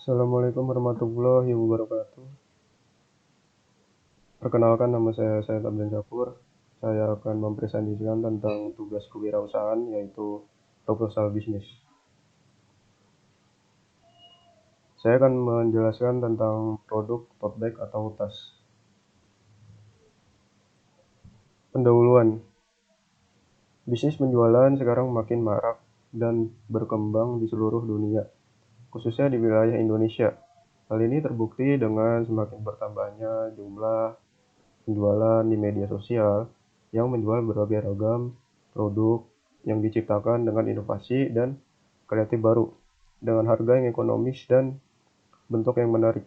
Assalamualaikum warahmatullahi wabarakatuh. Perkenalkan, nama saya Said Abdul Syafur. Saya akan mempresentasikan tentang tugas kewirausahaan, yaitu proposal bisnis. Saya akan menjelaskan tentang produk tote bag atau tas. Pendahuluan. Bisnis penjualan sekarang makin marak dan berkembang di seluruh dunia, khususnya di wilayah Indonesia. Hal ini terbukti dengan semakin bertambahnya jumlah penjualan di media sosial yang menjual berbagai ragam produk yang diciptakan dengan inovasi dan kreatif baru, dengan harga yang ekonomis dan bentuk yang menarik,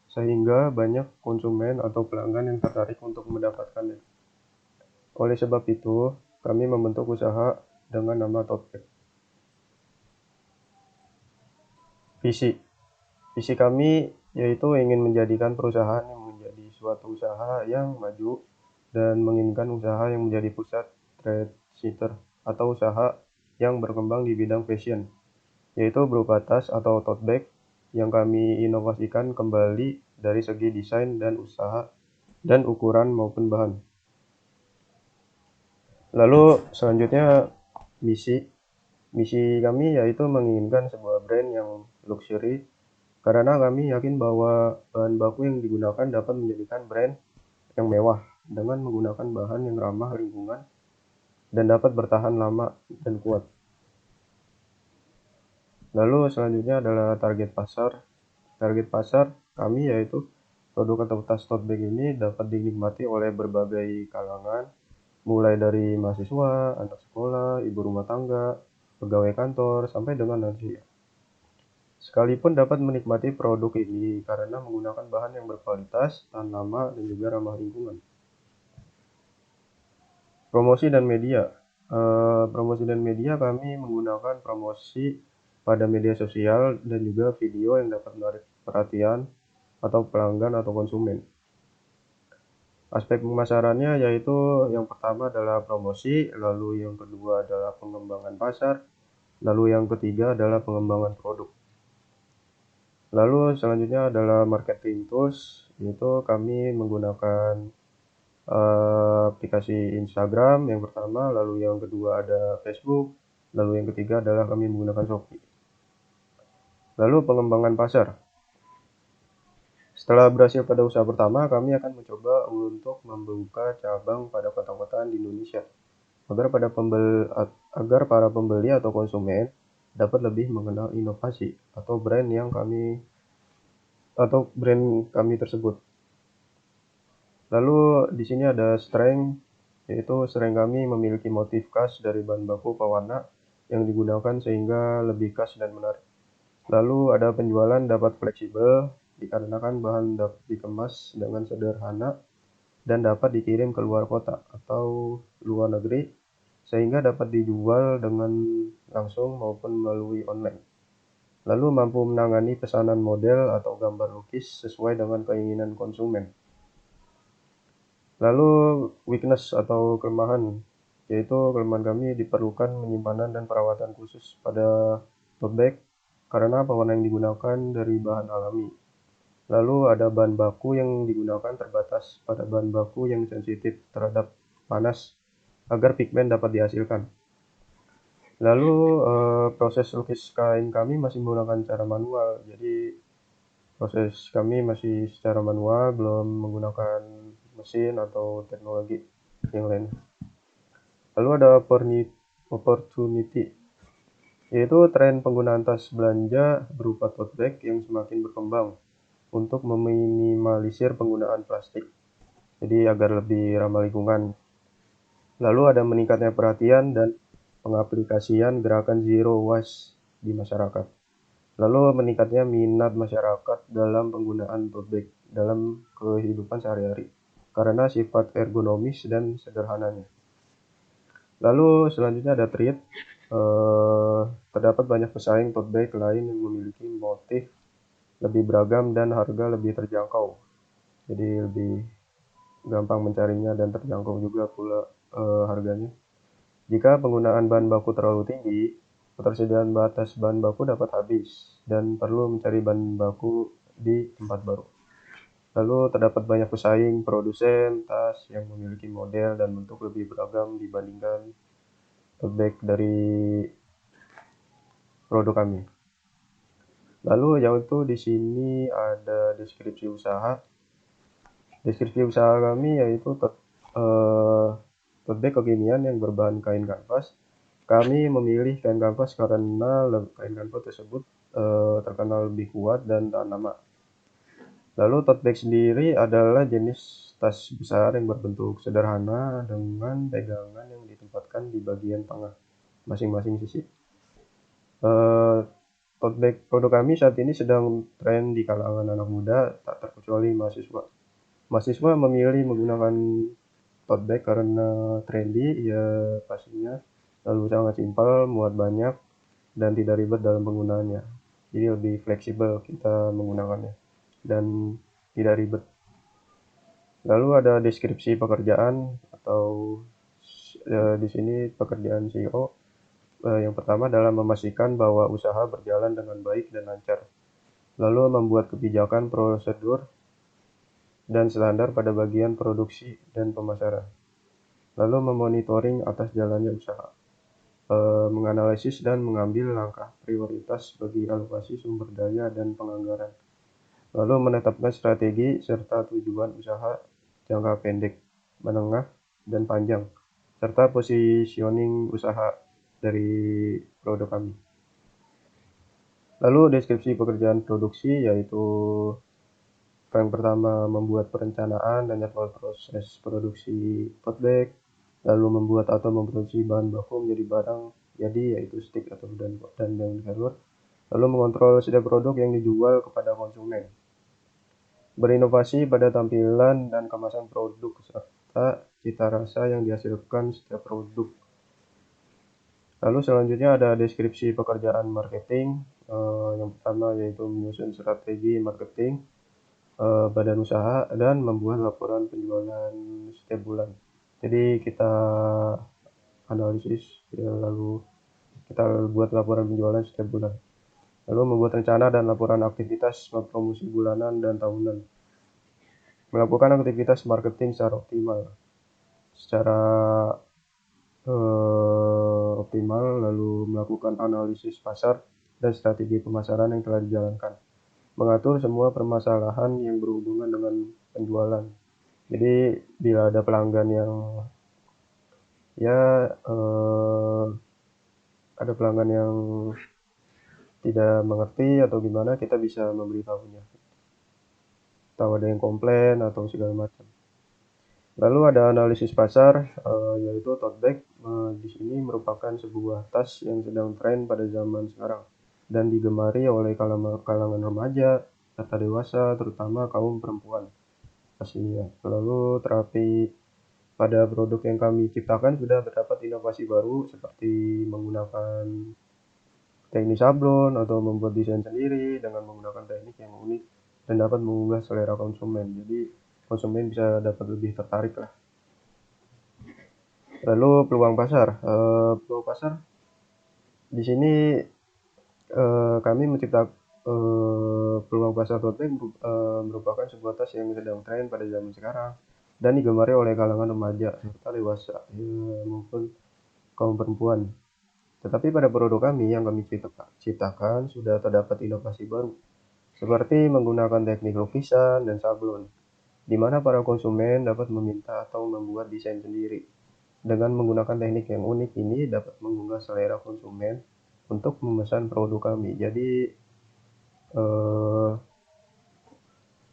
sehingga banyak konsumen atau pelanggan yang tertarik untuk mendapatkannya. Oleh sebab itu, kami membentuk usaha dengan nama Tote Bag. Visi. Visi kami yaitu ingin menjadikan perusahaan yang menjadi suatu usaha yang maju dan menginginkan usaha yang menjadi pusat trade center atau usaha yang berkembang di bidang fashion, yaitu berupa tas atau tote bag yang kami inovasikan kembali dari segi desain dan usaha dan ukuran maupun bahan. Lalu selanjutnya misi. Misi kami yaitu menginginkan sebuah brand yang luxury karena kami yakin bahwa bahan baku yang digunakan dapat menjadikan brand yang mewah dengan menggunakan bahan yang ramah lingkungan dan dapat bertahan lama dan kuat. Lalu selanjutnya adalah target pasar. Target pasar kami yaitu produk atau tas tote bag ini dapat dinikmati oleh berbagai kalangan, mulai dari mahasiswa, anak sekolah, ibu rumah tangga, pegawai kantor, sampai dengan lansia. Sekalipun dapat menikmati produk ini karena menggunakan bahan yang berkualitas, tahan lama, dan juga ramah lingkungan. Promosi dan media. Promosi dan media kami menggunakan promosi pada media sosial dan juga video yang dapat menarik perhatian atau pelanggan atau konsumen. Aspek pemasarannya yaitu yang pertama adalah promosi, lalu yang kedua adalah pengembangan pasar, lalu yang ketiga adalah pengembangan produk. Lalu selanjutnya adalah marketing tools, yaitu kami menggunakan aplikasi Instagram yang pertama, lalu yang kedua ada Facebook, lalu yang ketiga adalah kami menggunakan Shopee. Lalu pengembangan pasar. Setelah berhasil pada usaha pertama, kami akan mencoba untuk membuka cabang pada kota-kota di Indonesia agar para pembeli atau konsumen dapat lebih mengenal inovasi atau brand kami tersebut. Lalu di sini ada strength, yaitu strength kami memiliki motif khas dari bahan baku pewarna yang digunakan sehingga lebih khas dan menarik. Lalu ada penjualan dapat fleksibel dikarenakan bahan dapat dikemas dengan sederhana dan dapat dikirim ke luar kota atau luar negeri sehingga dapat dijual dengan langsung maupun melalui online. Lalu mampu menangani pesanan model atau gambar lukis sesuai dengan keinginan konsumen. Lalu weakness atau kelemahan, yaitu kelemahan kami diperlukan penyimpanan dan perawatan khusus pada tote bag karena pewarna yang digunakan dari bahan alami. Lalu ada bahan baku yang digunakan terbatas pada bahan baku yang sensitif terhadap panas agar pigmen dapat dihasilkan. Lalu proses lukis kain kami masih menggunakan cara manual, jadi proses kami masih secara manual, belum menggunakan mesin atau teknologi yang lain. Lalu ada opportunity, yaitu tren penggunaan tas belanja berupa tote bag yang semakin berkembang untuk meminimalisir penggunaan plastik, jadi agar lebih ramah lingkungan. Lalu ada meningkatnya perhatian dan pengaplikasian gerakan zero waste di masyarakat. Lalu meningkatnya minat masyarakat dalam penggunaan tote bag dalam kehidupan sehari-hari karena sifat ergonomis dan sederhananya. Lalu selanjutnya ada trade. Terdapat banyak pesaing tote bag lain yang memiliki motif lebih beragam dan harga lebih terjangkau. Jadi lebih gampang mencarinya dan terjangkau juga pula harganya. Jika penggunaan bahan baku terlalu tinggi, ketersediaan batas bahan baku dapat habis dan perlu mencari bahan baku di tempat baru. Lalu terdapat banyak pesaing produsen tas yang memiliki model dan bentuk lebih beragam dibandingkan tote bag dari produk kami. Lalu yang itu di sini ada deskripsi usaha. Deskripsi usaha kami yaitu tote bag kekinian yang berbahan kain kanvas. Kami memilih kain kanvas karena kain kanvas tersebut terkenal lebih kuat dan tahan lama. Lalu tote bag sendiri adalah jenis tas besar yang berbentuk sederhana dengan pegangan yang ditempatkan di bagian tengah masing-masing sisi. Tote bag produk kami saat ini sedang tren di kalangan anak muda, tak terkecuali mahasiswa. Mahasiswa memilih menggunakan tote bag karena trendy, ya pastinya, lalu sangat simpel, muat banyak, dan tidak ribet dalam penggunaannya. Jadi lebih fleksibel kita menggunakannya dan tidak ribet. Lalu ada deskripsi pekerjaan atau di sini pekerjaan CEO. Yang pertama adalah memastikan bahwa usaha berjalan dengan baik dan lancar. Lalu membuat kebijakan, prosedur, dan standar pada bagian produksi dan pemasaran. Lalu memonitoring atas jalannya usaha. Menganalisis dan mengambil langkah prioritas bagi alokasi sumber daya dan penganggaran. Lalu menetapkan strategi serta tujuan usaha jangka pendek, menengah, dan panjang, serta positioning usaha dari produk kami. Lalu deskripsi pekerjaan produksi yaitu yang pertama membuat perencanaan dan jadwal proses produksi tote bag, lalu membuat atau memproduksi bahan baku menjadi barang jadi yaitu stick atau dan galur, lalu mengontrol setiap produk yang dijual kepada konsumen, berinovasi pada tampilan dan kemasan produk serta cita rasa yang dihasilkan setiap produk. Lalu selanjutnya ada deskripsi pekerjaan marketing. Yang pertama yaitu menyusun strategi marketing badan usaha dan membuat laporan penjualan setiap bulan. Jadi kita analisis ya, lalu kita buat laporan penjualan setiap bulan. Lalu membuat rencana dan laporan aktivitas promosi bulanan dan tahunan. Melakukan aktivitas marketing secara optimal. Optimal, lalu melakukan analisis pasar dan strategi pemasaran yang telah dijalankan. Mengatur semua permasalahan yang berhubungan dengan penjualan. Jadi bila ada pelanggan yang ada pelanggan yang tidak mengerti atau gimana, kita bisa memberitahunya. Tahu ada yang komplain atau segala macam. Lalu ada analisis pasar, yaitu tote bag di sini merupakan sebuah tas yang sedang tren pada zaman sekarang dan digemari oleh kalangan remaja serta dewasa, terutama kaum perempuan pastinya. Lalu terapi pada produk yang kami ciptakan sudah terdapat inovasi baru seperti menggunakan teknik sablon atau membuat desain sendiri dengan menggunakan teknik yang unik dan dapat mengubah selera konsumen. Jadi konsumen bisa dapat lebih tertarik lah. Lalu peluang pasar. Peluang pasar di sini kami menciptakan peluang pasar tote bag merupakan sebuah tas yang sedang tren pada zaman sekarang dan digemari oleh kalangan remaja serta dewasa maupun kaum perempuan. Tetapi pada produk kami yang kami ciptakan sudah terdapat inovasi baru seperti menggunakan teknik lukisan dan sablon, di mana para konsumen dapat meminta atau membuat desain sendiri. Dengan menggunakan teknik yang unik ini dapat menggugah selera konsumen untuk memesan produk kami. Jadi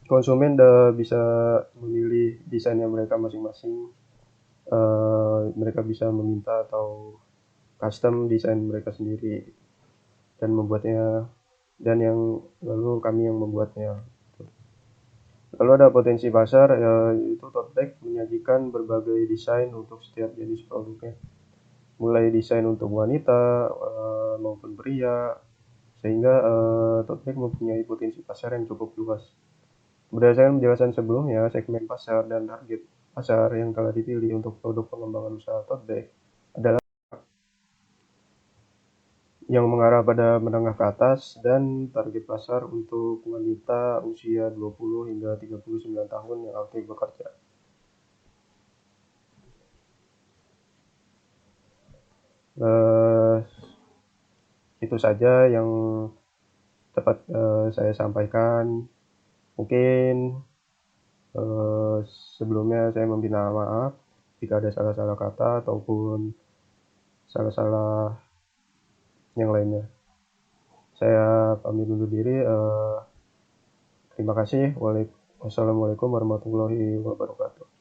konsumen bisa memilih desainnya mereka masing-masing. Mereka bisa meminta atau custom desain mereka sendiri dan membuatnya, dan yang lalu kami yang membuatnya. Lalu ada potensi pasar, yaitu tote bag menyajikan berbagai desain untuk setiap jenis produknya, mulai desain untuk wanita maupun pria, sehingga tote bag mempunyai potensi pasar yang cukup luas. Berdasarkan penjelasan sebelumnya, segmen pasar dan target pasar yang telah dipilih untuk produk pengembangan usaha tote bag adalah yang mengarah pada menengah ke atas dan target pasar untuk wanita usia 20 hingga 39 tahun yang aktif bekerja. Eh, itu saja yang dapat saya sampaikan. Mungkin eh, sebelumnya saya meminta maaf jika ada salah-salah kata ataupun salah-salah yang lainnya. Saya pamit undur diri. Terima kasih. Wassalamualaikum warahmatullahi wabarakatuh.